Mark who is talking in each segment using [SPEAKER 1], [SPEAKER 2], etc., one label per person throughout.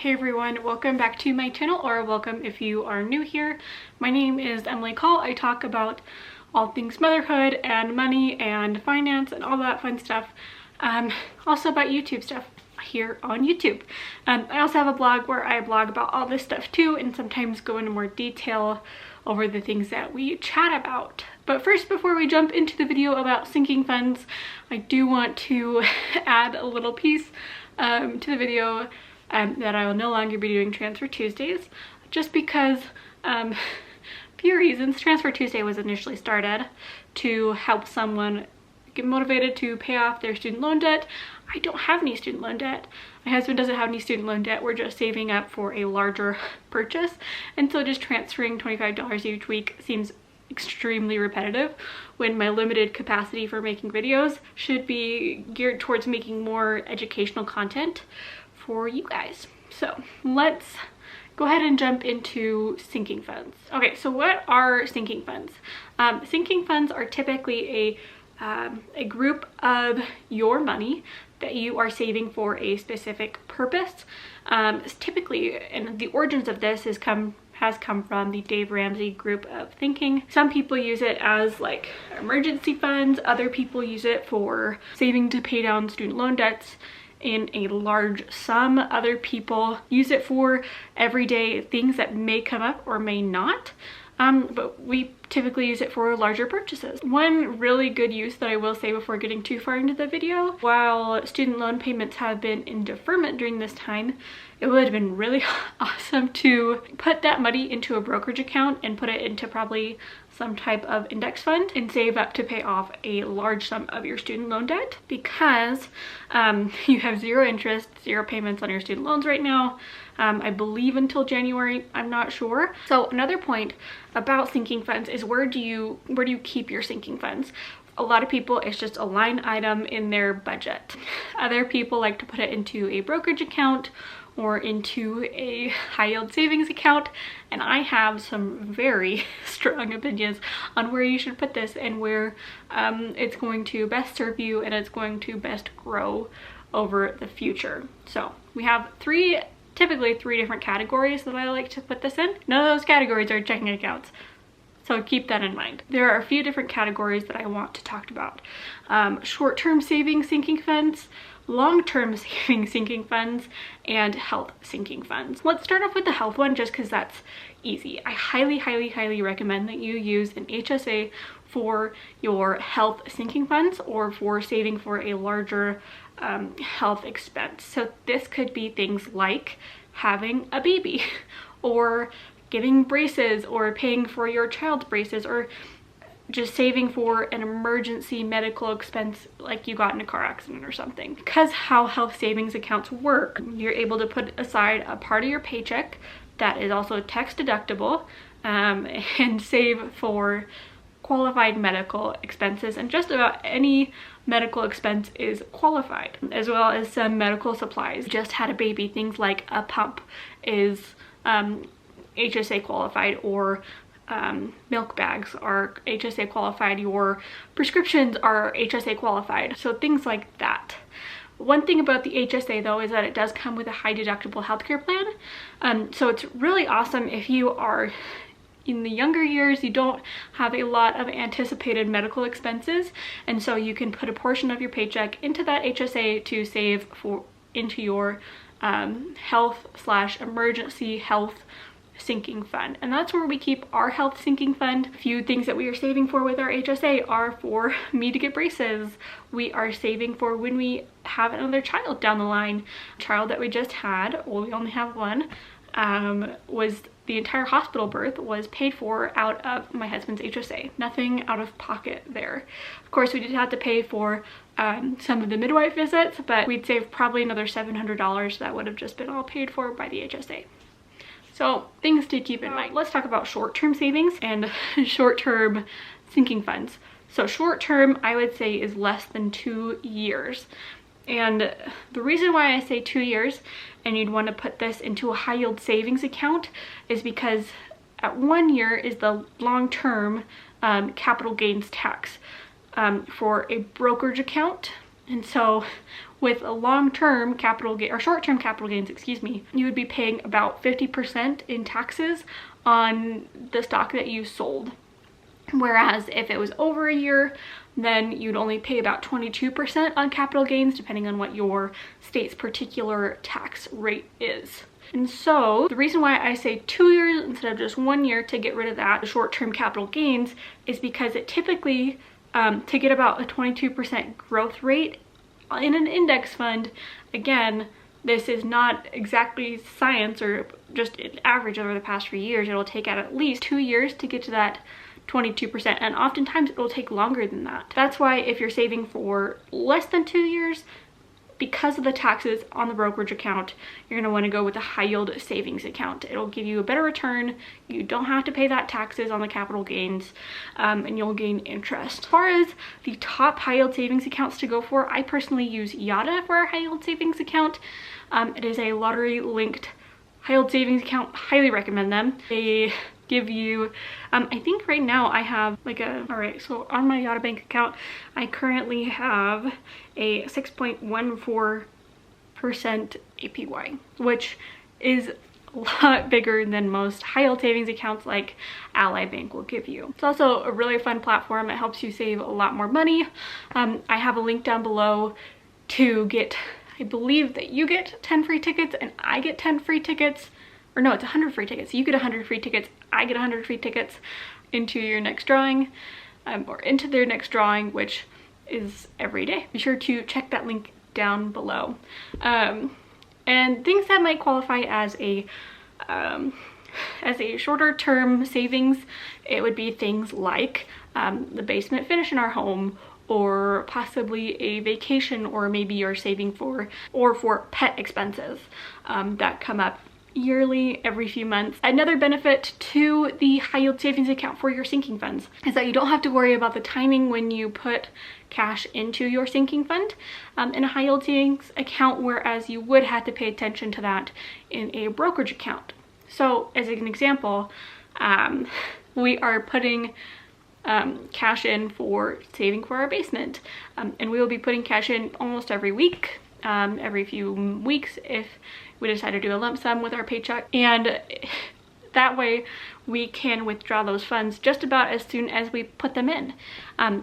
[SPEAKER 1] Hey everyone, welcome back to my channel, or welcome if you are new here. My name is Emily Call. I talk about all things motherhood and money and finance and all that fun stuff. Also about YouTube stuff here on YouTube. I also have a blog where I blog about all this stuff too, and sometimes go into more detail over the things that we chat about. But first, before we jump into the video about sinking funds, I do want to add a little piece to the video that I will no longer be doing Transfer Tuesdays, just because a few reasons. Transfer Tuesday was initially started to help someone get motivated to pay off their student loan debt. I don't have any student loan debt. My husband doesn't have any student loan debt. We're just saving up for a larger purchase, and so just transferring $25 each week seems extremely repetitive when my limited capacity for making videos should be geared towards making more educational content for you guys. So let's go ahead and jump into sinking funds. Okay, so what are sinking funds? Sinking funds are typically a group of your money that you are saving for a specific purpose. Typically, and the origins of this has come from the Dave Ramsey group of thinking. Some people use it as like emergency funds. Other people use it for saving to pay down student loan debts in a large sum. Other people use it for everyday things that may come up or may not. But we typically use it for larger purchases. One really good use that I will say before getting too far into the video, while student loan payments have been in deferment during this time, it would have been really awesome to put that money into a brokerage account and put it into probably some type of index fund and save up to pay off a large sum of your student loan debt, because you have zero interest, zero payments on your student loans right now. I believe until January, I'm not sure. So another point about sinking funds is where do you keep your sinking funds? A lot of people, it's just a line item in their budget. Other people like to put it into a brokerage account or into a high yield savings account, and I have some very strong opinions on where you should put this and where it's going to best serve you and it's going to best grow over the future. So we have typically three different categories that I like to put this in. None of those categories are checking accounts, so keep that in mind. There are a few different categories that I want to talk about. Short-term savings sinking funds, long-term saving sinking funds, and health sinking funds. Let's start off with the health one just because that's easy. I highly recommend that you use an HSA for your health sinking funds or for saving for a larger health expense. So this could be things like having a baby or getting braces or paying for your child's braces, or just saving for an emergency medical expense like you got in a car accident or something. Because how health savings accounts work, you're able to put aside a part of your paycheck that is also tax deductible and save for qualified medical expenses, and just about any medical expense is qualified, as well as some medical supplies. Just had a baby, things like a pump is HSA qualified, or milk bags are HSA qualified, your prescriptions are HSA qualified, so things like that. One thing about the HSA though is that it does come with a high deductible healthcare plan, so it's really awesome if you are in the younger years, you don't have a lot of anticipated medical expenses, and so you can put a portion of your paycheck into that HSA to save into your health/emergency health sinking fund. And that's where we keep our health sinking fund. A few things that we are saving for with our HSA are for me to get braces. We are saving for when we have another child down the line. Child that we just had, well, we only have one, was the entire hospital birth was paid for out of my husband's HSA. Nothing out of pocket there. Of course, we did have to pay for some of the midwife visits, but we'd save probably another $700 that would have just been all paid for by the HSA. So things to keep in mind. Let's talk about short-term savings and short-term sinking funds. So short-term, I would say, is less than 2 years. And the reason why I say 2 years and you'd want to put this into a high yield savings account is because at 1 year is the long-term capital gains tax for a brokerage account. And so with a long-term capital gain, or short-term capital gains, excuse me, you would be paying about 50% in taxes on the stock that you sold. Whereas if it was over a year, then you'd only pay about 22% on capital gains, depending on what your state's particular tax rate is. And so the reason why I say 2 years instead of just 1 year to get rid of that short-term capital gains is because it typically, to get about a 22% growth rate in an index fund, again, this is not exactly science or just an average over the past few years. It'll take at least 2 years to get to that 22%, and oftentimes it will take longer than that. That's why if you're saving for less than 2 years, because of the taxes on the brokerage account, you're going to want to go with a high yield savings account. It'll give you a better return. You don't have to pay that taxes on the capital gains, and you'll gain interest. As far as the top high yield savings accounts to go for, I personally use YADA for our high yield savings account. It is a lottery linked high yield savings account. Highly recommend them. They give you, I think right now I have like all right, so on my YADA bank account, I currently have a 6.14% APY, which is a lot bigger than most high yield savings accounts like Ally Bank will give you. It's also a really fun platform. It helps you save a lot more money. I have a link down below to get, I believe that you get 10 free tickets and I get 10 free tickets. Or no, it's 100 free tickets. You get 100 free tickets, I get 100 free tickets into your next drawing, or into their next drawing, which is every day. Be sure to check that link down below. And things that might qualify as a shorter term savings, it would be things like the basement finish in our home, or possibly a vacation, or maybe you're saving for pet expenses that come up yearly, every few months. Another benefit to the high yield savings account for your sinking funds is that you don't have to worry about the timing when you put cash into your sinking fund in a high yield savings account, whereas you would have to pay attention to that in a brokerage account. So as an example, we are putting cash in for saving for our basement, and we will be putting cash in almost every week, every few weeks if we decide to do a lump sum with our paycheck, and that way we can withdraw those funds just about as soon as we put them in.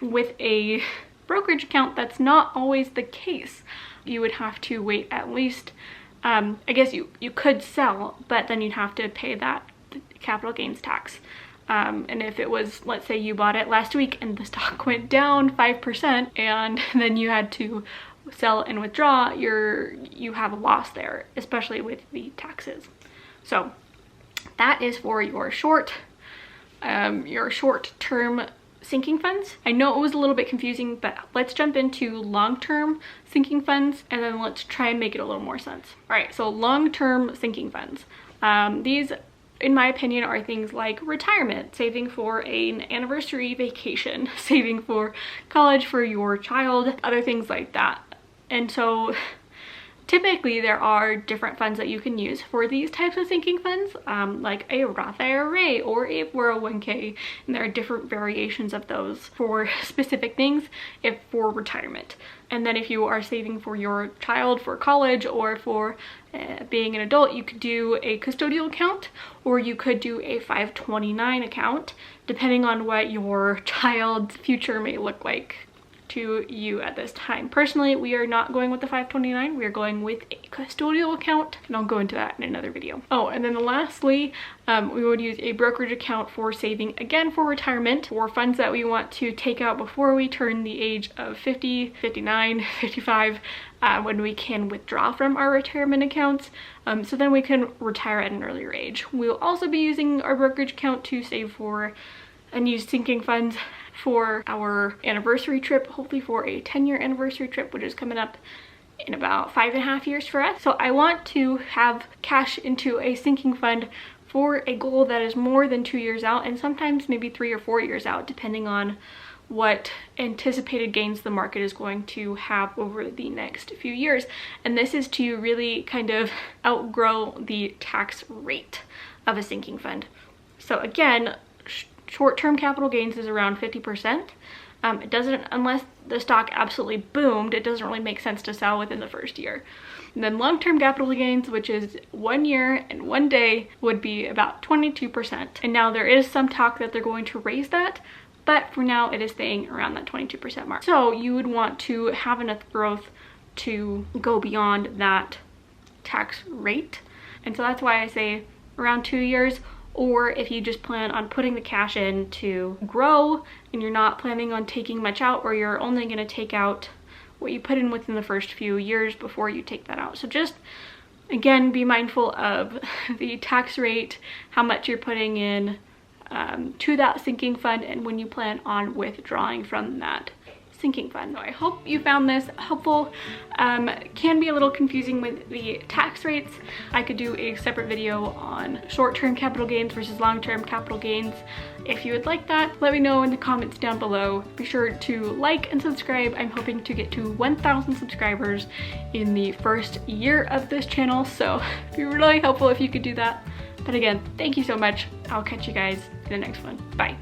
[SPEAKER 1] With a brokerage account, that's not always the case. You would have to wait at least, I guess you could sell, but then you'd have to pay that capital gains tax. And if it was, let's say you bought it last week and the stock went down 5% and then you had to sell and withdraw, you have a loss there, especially with the taxes. So that is for your short-term sinking funds. I know it was a little bit confusing, but let's jump into long-term sinking funds and then let's try and make it a little more sense. All right, so long-term sinking funds. These, in my opinion, are things like retirement, saving for an anniversary vacation, saving for college for your child, other things like that. And so typically there are different funds that you can use for these types of sinking funds, like a Roth IRA or a 401k, and there are different variations of those for specific things for retirement. And then if you are saving for your child for college or for being an adult, you could do a custodial account, or you could do a 529 account, depending on what your child's future may look like to you at this time. Personally, we are not going with the 529. We are going with a custodial account, and I'll go into that in another video. Oh, and then lastly, we would use a brokerage account for saving, again for retirement, or funds that we want to take out before we turn the age of 50, 59, 55, when we can withdraw from our retirement accounts, so then we can retire at an earlier age. We'll also be using our brokerage account to save for and use sinking funds for our anniversary trip, hopefully for a 10-year anniversary trip, which is coming up in about 5.5 years for us. So I want to have cash into a sinking fund for a goal that is more than 2 years out, and sometimes maybe 3 or 4 years out, depending on what anticipated gains the market is going to have over the next few years. And this is to really kind of outgrow the tax rate of a sinking fund. So again, short-term capital gains is around 50%. It doesn't, unless the stock absolutely boomed, it doesn't really make sense to sell within the first year. And then long-term capital gains, which is 1 year and 1 day, would be about 22%. And now there is some talk that they're going to raise that, but for now it is staying around that 22% mark. So you would want to have enough growth to go beyond that tax rate. And so that's why I say around 2 years, or if you just plan on putting the cash in to grow and you're not planning on taking much out, or you're only going to take out what you put in within the first few years before you take that out. So just, again, be mindful of the tax rate, how much you're putting in to that sinking fund, and when you plan on withdrawing from that sinking fund. So I hope you found this helpful. Can be a little confusing with the tax rates. I could do a separate video on short-term capital gains versus long-term capital gains. If you would like that, let me know in the comments down below. Be sure to like and subscribe. I'm hoping to get to 1,000 subscribers in the first year of this channel, so it'd be really helpful if you could do that. But again, thank you so much. I'll catch you guys in the next one. Bye.